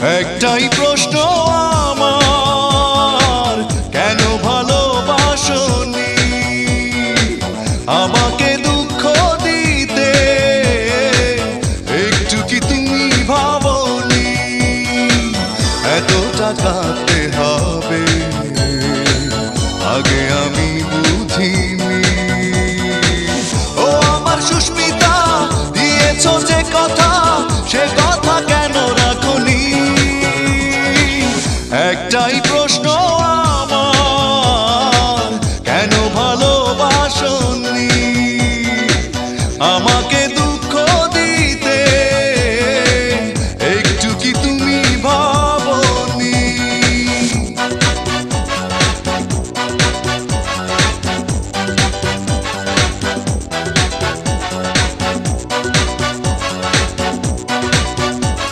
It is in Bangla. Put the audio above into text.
একটাই প্রশ্ন আমার, কেন ভালোবাসনি আমাকে দুঃখ দিতে? একটু কি তুমি ভাবনি এতটা কাঁদতে হবে? আগে